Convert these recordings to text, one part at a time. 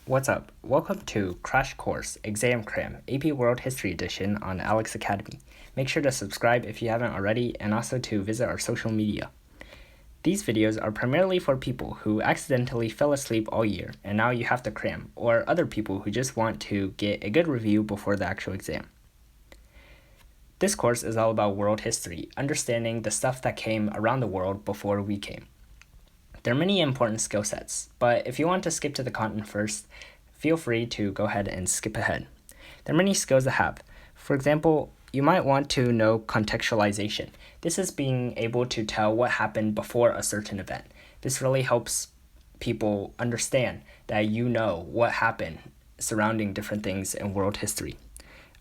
What's up? Welcome to Crash Course Exam Cram AP World History Edition on Alex Academy. Make sure to subscribe if you haven't already and also to visit our social media. These videos are primarily for people who accidentally fell asleep all year and now you have to cram, or other people who just want to get a good review before the actual exam. This course is all about world history, understanding the stuff that came around the world before we came. There are many important skill sets, but if you want to skip to the content first, feel free to go ahead and skip ahead. There are many skills to have. For example, you might want to know contextualization. This is being able to tell what happened before a certain event. This really helps people understand that you know what happened surrounding different things in world history.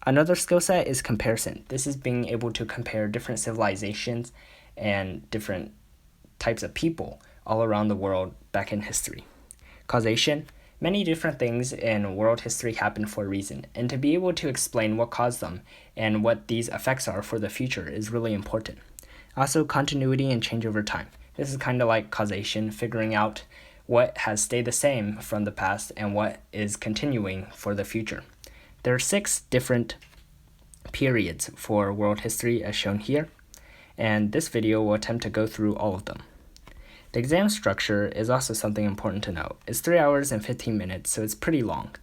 Another skill set is comparison. This is being able to compare different civilizations and different types of people all around the world back in history. Causation. Many different things in world history happen for a reason, and to be able to explain what caused them and what these effects are for the future is really important. Also, continuity and change over time. This is kind of like causation, figuring out what has stayed the same from the past and what is continuing for the future. There are 6 different periods for world history as shown here, and this video will attempt to go through all of them. The exam structure is also something important to note. It's 3 hours and 15 minutes, so it's pretty long.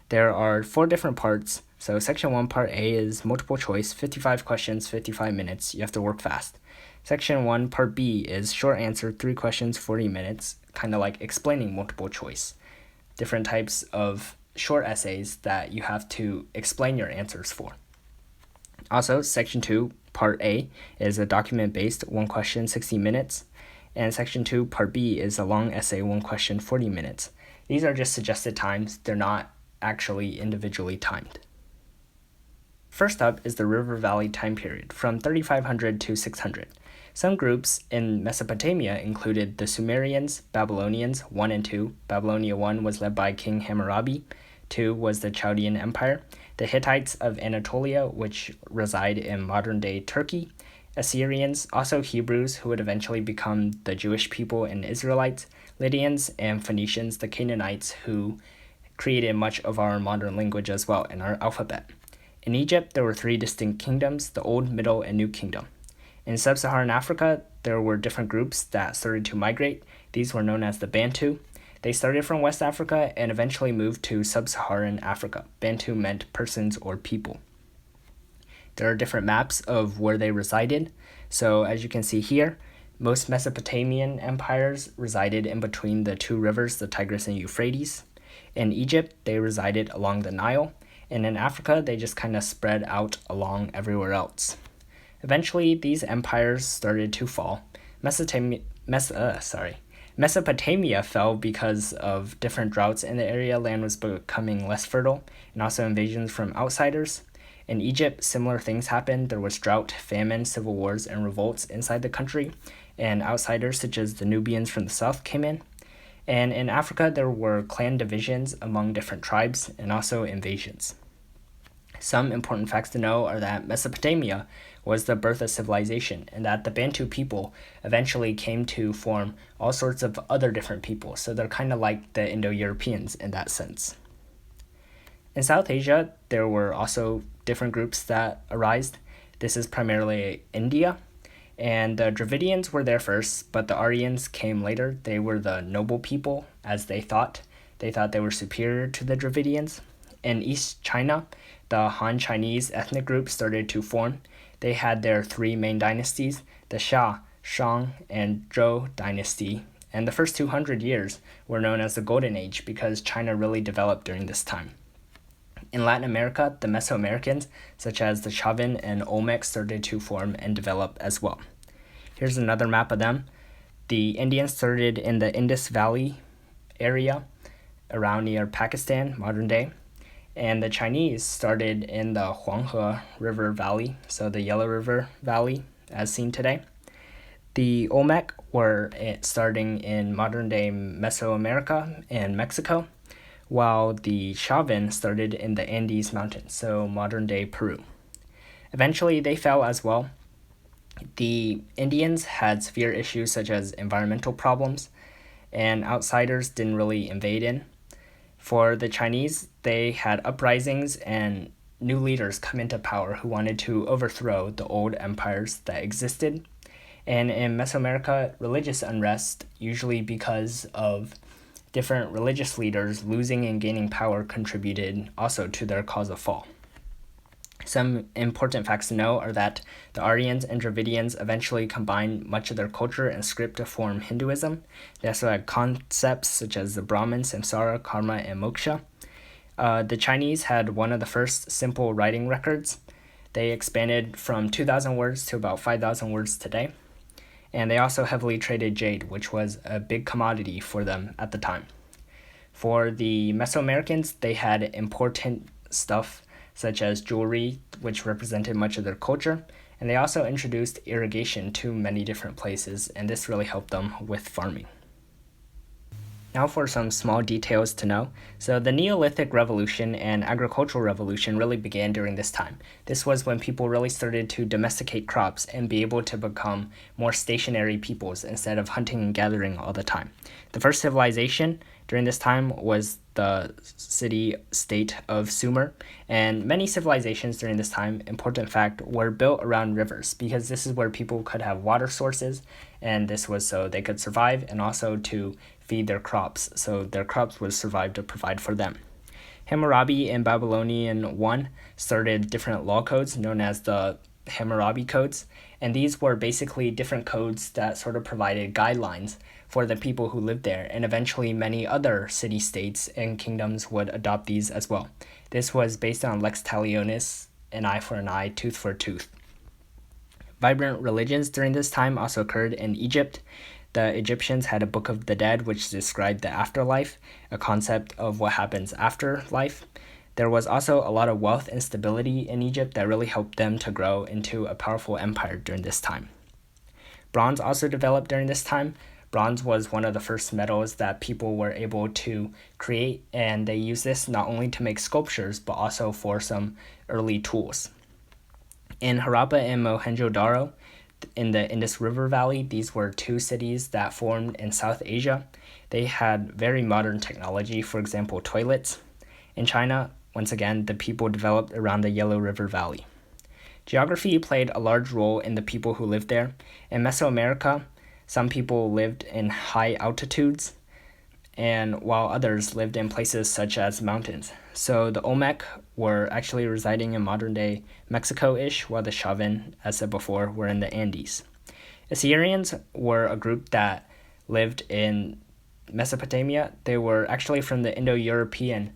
There are 4 different parts. So Section 1, Part A is multiple choice, 55 questions, 55 minutes. You have to work fast. Section 1, Part B is short answer, 3 questions, 40 minutes, kind of like explaining multiple choice. Different types of short essays that you have to explain your answers for. Also, Section 2, Part A is a document-based 1 question, 60 minutes. And Section 2, Part B is a long essay, 1 question, 40 minutes. These are just suggested times. They're not actually individually timed. First up is the River Valley time period, from 3500 to 600. Some groups in Mesopotamia included the Sumerians, Babylonians 1 and 2. Babylonia 1 was led by King Hammurabi. 2 was the Chaldean Empire. The Hittites of Anatolia, which reside in modern-day Turkey. Assyrians, also Hebrews, who would eventually become the Jewish people and Israelites, Lydians, and Phoenicians, the Canaanites, who created much of our modern language as well in our alphabet. In Egypt, there were 3 distinct kingdoms, the Old, Middle, and New Kingdom. In sub-Saharan Africa, there were different groups that started to migrate. These were known as the Bantu. They started from West Africa and eventually moved to sub-Saharan Africa. Bantu meant persons or people. There are different maps of where they resided. So as you can see here, most Mesopotamian empires resided in between the 2 rivers, the Tigris and Euphrates. In Egypt, they resided along the Nile. And in Africa, they just kind of spread out along everywhere else. Eventually, these empires started to fall. Mesopotamia fell because of different droughts in the area. Land was becoming less fertile, and also invasions from outsiders. In Egypt, similar things happened. There was drought, famine, civil wars, and revolts inside the country, and outsiders such as the Nubians from the south came in. And in Africa, there were clan divisions among different tribes and also invasions. Some important facts to know are that Mesopotamia was the birth of civilization, and that the Bantu people eventually came to form all sorts of other different people, so they're kind of like the Indo-Europeans in that sense. In South Asia, there were also different groups that arose. This is primarily India, and the Dravidians were there first, but the Aryans came later. They were the noble people, as they thought. They thought they were superior to the Dravidians. In East China, the Han Chinese ethnic group started to form. They had their 3 main dynasties, the Xia, Shang, and Zhou dynasty, and the first 200 years were known as the Golden Age because China really developed during this time. In Latin America, the Mesoamericans, such as the Chavín and Olmec, started to form and develop as well. Here's another map of them. The Indians started in the Indus Valley area around near Pakistan, modern day. And the Chinese started in the Huanghe River Valley, so the Yellow River Valley, as seen today. The Olmec were starting in modern-day Mesoamerica and Mexico, while the Chavín started in the Andes Mountains, so modern-day Peru. Eventually, they fell as well. The Indians had severe issues such as environmental problems, and outsiders didn't really invade in. For the Chinese, they had uprisings and new leaders come into power who wanted to overthrow the old empires that existed. And in Mesoamerica, religious unrest, usually because of different religious leaders losing and gaining power, contributed also to their cause of fall. Some important facts to know are that the Aryans and Dravidians eventually combined much of their culture and script to form Hinduism. They also had concepts such as the Brahman, samsara, karma, and moksha. The Chinese had one of the first simple writing records. They expanded from 2,000 words to about 5,000 words today. And they also heavily traded jade, which was a big commodity for them at the time. For the Mesoamericans, they had important stuff such as jewelry, which represented much of their culture, and they also introduced irrigation to many different places, and this really helped them with farming. Now for some small details to know. So the Neolithic Revolution and Agricultural Revolution really began during this time. This was when people really started to domesticate crops and be able to become more stationary peoples instead of hunting and gathering all the time. The first civilization during this time was the city-state of Sumer, and many civilizations during this time, important fact, were built around rivers because this is where people could have water sources, and this was so they could survive and also to feed their crops, so their crops would survive to provide for them. Hammurabi in Babylonian 1 started different law codes known as the Hammurabi codes, and these were basically different codes that sort of provided guidelines for the people who lived there, and eventually many other city-states and kingdoms would adopt these as well. This was based on lex talionis, an eye for an eye, tooth for a tooth. Vibrant religions during this time also occurred in Egypt. The Egyptians had a Book of the Dead, which described the afterlife, a concept of what happens after life. There was also a lot of wealth and stability in Egypt that really helped them to grow into a powerful empire during this time. Bronze also developed during this time. Bronze was one of the first metals that people were able to create, and they used this not only to make sculptures, but also for some early tools. In Harappa and Mohenjo-Daro, in the Indus River Valley, these were two cities that formed in South Asia. They had very modern technology, for example, toilets. In China, once again, the people developed around the Yellow River Valley. Geography played a large role in the people who lived there. In Mesoamerica, some people lived in high altitudes, and while others lived in places such as mountains. So the Olmec were actually residing in modern-day Mexico-ish, while the Chauvin, as said before, were in the Andes. Assyrians were a group that lived in Mesopotamia. They were actually from the Indo-European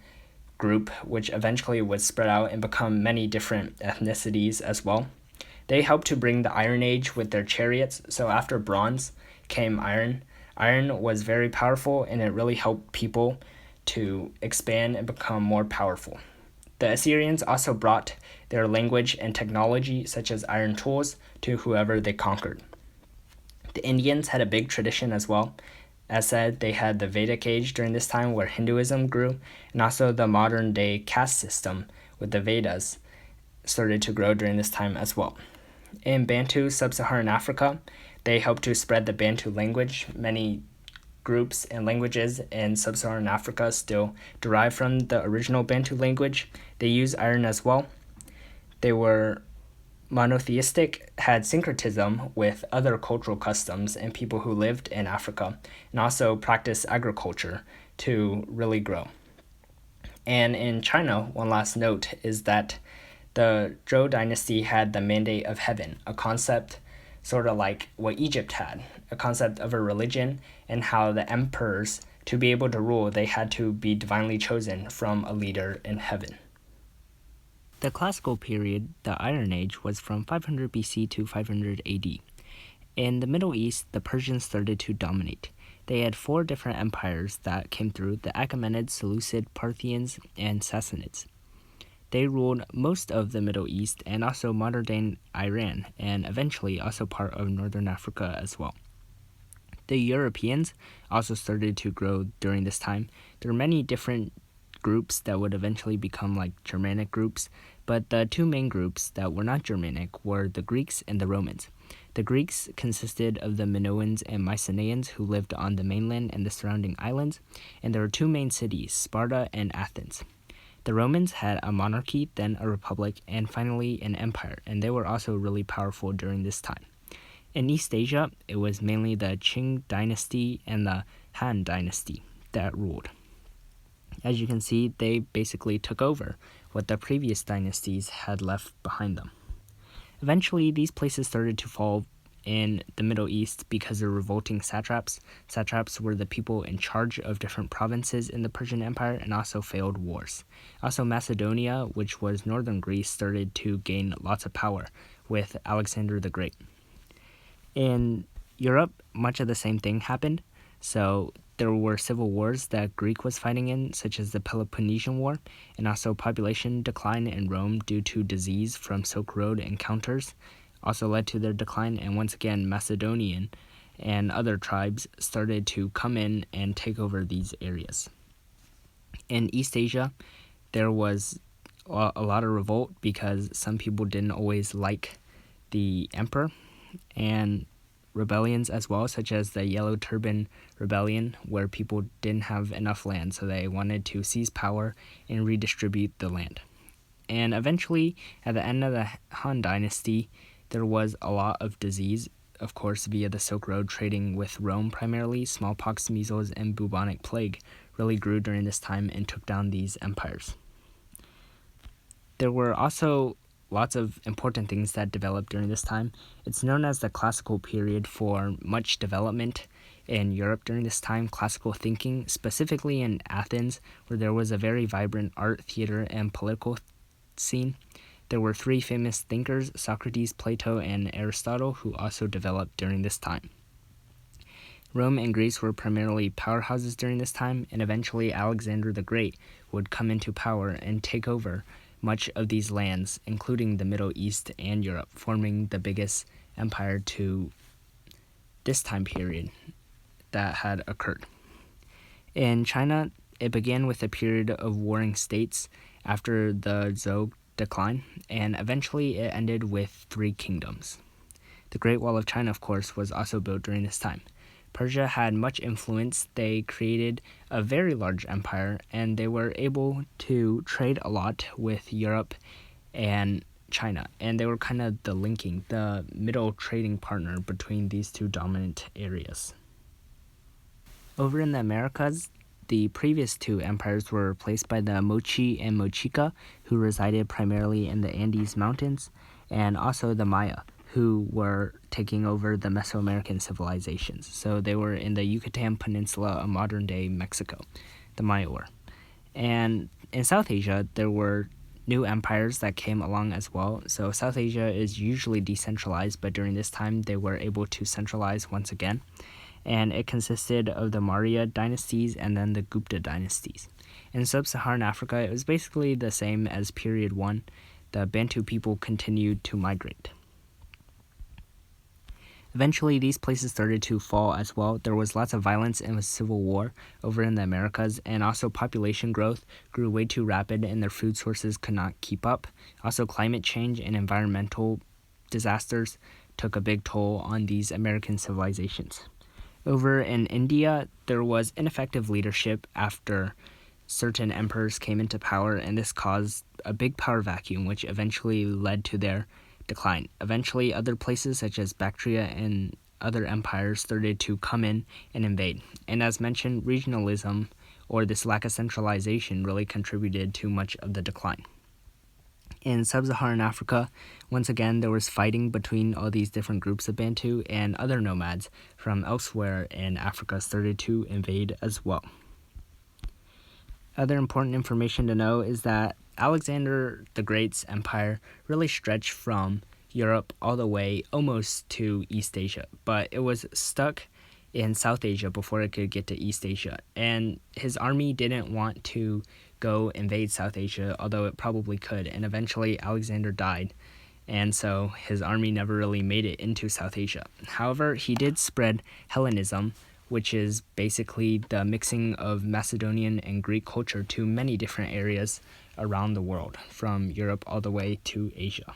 group, which eventually would spread out and become many different ethnicities as well. They helped to bring the Iron Age with their chariots, so after bronze came iron. Iron was very powerful, and it really helped people to expand and become more powerful. The Assyrians also brought their language and technology, such as iron tools, to whoever they conquered. The Indians had a big tradition as well. As said, they had the Vedic age during this time where Hinduism grew, and also the modern-day caste system with the Vedas started to grow during this time as well. In Bantu, sub-Saharan Africa, they helped to spread the Bantu language. Many groups and languages in sub-Saharan Africa still derive from the original Bantu language. They used iron as well. They were monotheistic, had syncretism with other cultural customs and people who lived in Africa, and also practiced agriculture to really grow. And in China, one last note is that the Zhou dynasty had the mandate of heaven, a concept sort of like what Egypt had, a concept of a religion and how the emperors, to be able to rule, they had to be divinely chosen from a leader in heaven. The classical period, the Iron Age, was from 500 BC to 500 AD. In the Middle East, the Persians started to dominate. They had 4 different empires that came through: the Achaemenids, Seleucid, Parthians, and Sassanids. They ruled most of the Middle East and also modern-day Iran, and eventually also part of northern Africa as well. The Europeans also started to grow during this time. There were many different groups that would eventually become like Germanic groups, but the 2 main groups that were not Germanic were the Greeks and the Romans. The Greeks consisted of the Minoans and Mycenaeans who lived on the mainland and the surrounding islands, and there were two main cities, Sparta and Athens. The Romans had a monarchy, then a republic, and finally an empire, and they were also really powerful during this time. In East Asia, it was mainly the Qing dynasty and the Han dynasty that ruled. As you can see, they basically took over what the previous dynasties had left behind them. Eventually, these places started to fall in the Middle East because of revolting satraps. Satraps were the people in charge of different provinces in the Persian Empire and also failed wars. Also, Macedonia, which was northern Greece, started to gain lots of power with Alexander the Great. In Europe, much of the same thing happened. So there were civil wars that Greece was fighting in, such as the Peloponnesian War, and also population decline in Rome due to disease from Silk Road encounters also led to their decline, and once again Macedonian and other tribes started to come in and take over these areas. In East Asia, there was a lot of revolt because some people didn't always like the emperor, and rebellions as well, such as the Yellow Turban Rebellion, where people didn't have enough land, so they wanted to seize power and redistribute the land. And eventually, at the end of the Han Dynasty, there was a lot of disease, of course, via the Silk Road trading with Rome primarily. Smallpox, measles, and bubonic plague really grew during this time and took down these empires. There were also lots of important things that developed during this time. It's known as the classical period for much development in Europe during this time. Classical thinking, specifically in Athens, where there was a very vibrant art, theater, and political scene. There were three famous thinkers, Socrates, Plato, and Aristotle, who also developed during this time. Rome and Greece were primarily powerhouses during this time, and eventually Alexander the Great would come into power and take over much of these lands, including the Middle East and Europe, forming the biggest empire to this time period that had occurred. In China, it began with a period of warring states after the Zhou decline, and eventually it ended with three kingdoms. The Great Wall of China, of course, was also built during this time. Persia had much influence. They created a very large empire, and they were able to trade a lot with Europe and China, and they were kind of the middle trading partner between these two dominant areas. Over in the Americas, the previous two empires were replaced by the Mochi and Mochica, who resided primarily in the Andes Mountains, and also the Maya, who were taking over the Mesoamerican civilizations. So they were in the Yucatan Peninsula of modern-day Mexico, the Maya were. And in South Asia, there were new empires that came along as well. So South Asia is usually decentralized, but during this time, they were able to centralize once again. And it consisted of the Maurya dynasties and then the Gupta dynasties. In sub-Saharan Africa, it was basically the same as period 1. The Bantu people continued to migrate. Eventually, these places started to fall as well. There was lots of violence and civil war over in the Americas, and also population growth grew way too rapid and their food sources could not keep up. Also, climate change and environmental disasters took a big toll on these American civilizations. Over in India, there was ineffective leadership after certain emperors came into power, and this caused a big power vacuum, which eventually led to their decline. Eventually, other places such as Bactria and other empires started to come in and invade. And as mentioned, regionalism, or this lack of centralization, really contributed to much of the decline. In sub-Saharan Africa, once again, there was fighting between all these different groups of Bantu, and other nomads from elsewhere in Africa started to invade as well. Other important information to know is that Alexander the Great's empire really stretched from Europe all the way almost to East Asia, but it was stuck in South Asia before it could get to East Asia. And his army didn't want to go invade South Asia, although it probably could. And eventually Alexander died, and so his army never really made it into South Asia. However, he did spread Hellenism, which is basically the mixing of Macedonian and Greek culture to many different areas around the world, from Europe all the way to Asia.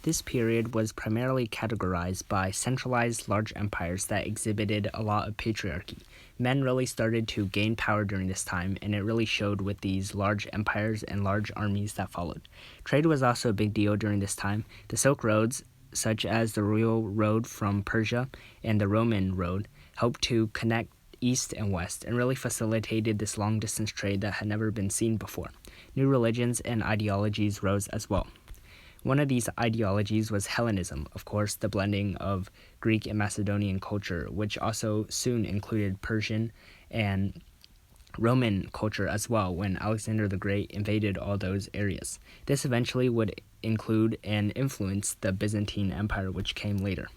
This period was primarily categorized by centralized large empires that exhibited a lot of patriarchy. Men really started to gain power during this time, and it really showed with these large empires and large armies that followed. Trade was also a big deal during this time. The Silk Roads, such as the Royal Road from Persia and the Roman Road, helped to connect east and west and really facilitated this long-distance trade that had never been seen before. New religions and ideologies rose as well. One of these ideologies was Hellenism, of course, the blending of Greek and Macedonian culture, which also soon included Persian and Roman culture as well when Alexander the Great invaded all those areas. This eventually would include and influence the Byzantine Empire, which came later.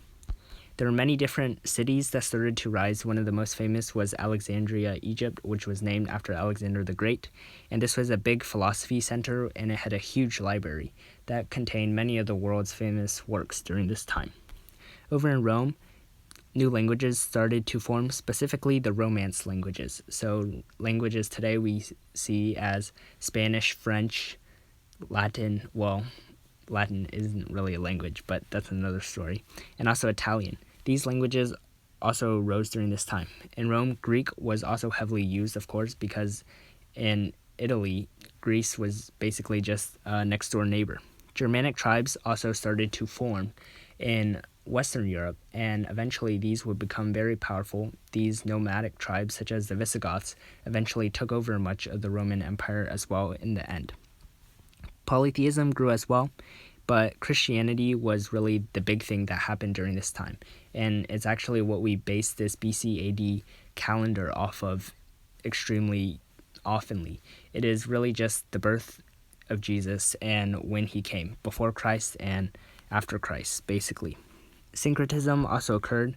There were many different cities that started to rise. One of the most famous was Alexandria, Egypt, which was named after Alexander the Great. And this was a big philosophy center, and it had a huge library that contained many of the world's famous works during this time. Over in Rome, new languages started to form, specifically the Romance languages. So languages today we see as Spanish, French, Latin. Well, Latin isn't really a language, but that's another story. And also Italian. These languages also rose during this time. In Rome, Greek was also heavily used, of course, because in Italy, Greece was basically just a next-door neighbor. Germanic tribes also started to form in Western Europe, and eventually these would become very powerful. These nomadic tribes, such as the Visigoths, eventually took over much of the Roman Empire as well in the end. Polytheism grew as well, but Christianity was really the big thing that happened during this time. And it's actually what we base this BC AD calendar off of extremely oftenly. It is really just the birth of Jesus and when he came, before Christ and after Christ, basically. Syncretism also occurred.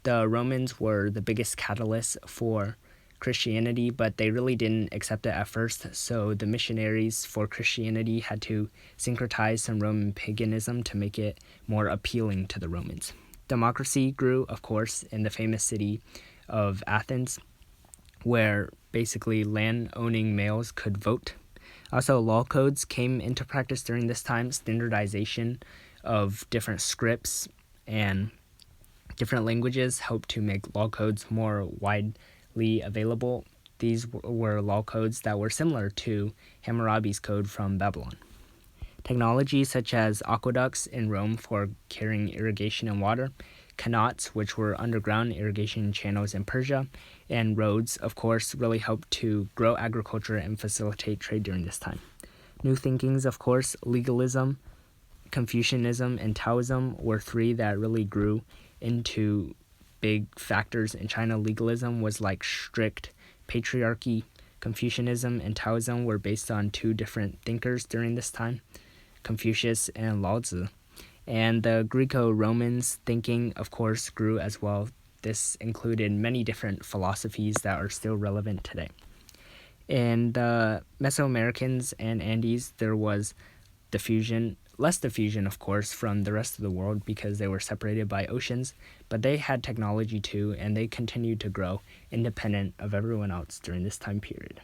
The Romans were the biggest catalyst for Christianity, but they really didn't accept it at first, so the missionaries for Christianity had to syncretize some Roman paganism to make it more appealing to the Romans. Democracy grew, of course, in the famous city of Athens, where basically land-owning males could vote. Also, law codes came into practice during this time. Standardization of different scripts and different languages helped to make law codes more widely available. These were law codes that were similar to Hammurabi's code from Babylon. Technology such as aqueducts in Rome for carrying irrigation and water, qanats, which were underground irrigation channels in Persia, and roads, of course, really helped to grow agriculture and facilitate trade during this time. New thinkings, of course, legalism, Confucianism, and Taoism were three that really grew into big factors in China. Legalism was like strict patriarchy. Confucianism and Taoism were based on two different thinkers during this time, Confucius and Lao Tzu. And the Greco-Romans thinking, of course, grew as well. This included many different philosophies that are still relevant today. In the Mesoamericans and Andes, there was less diffusion, of course, from the rest of the world because they were separated by oceans, but they had technology too, and they continued to grow independent of everyone else during this time period.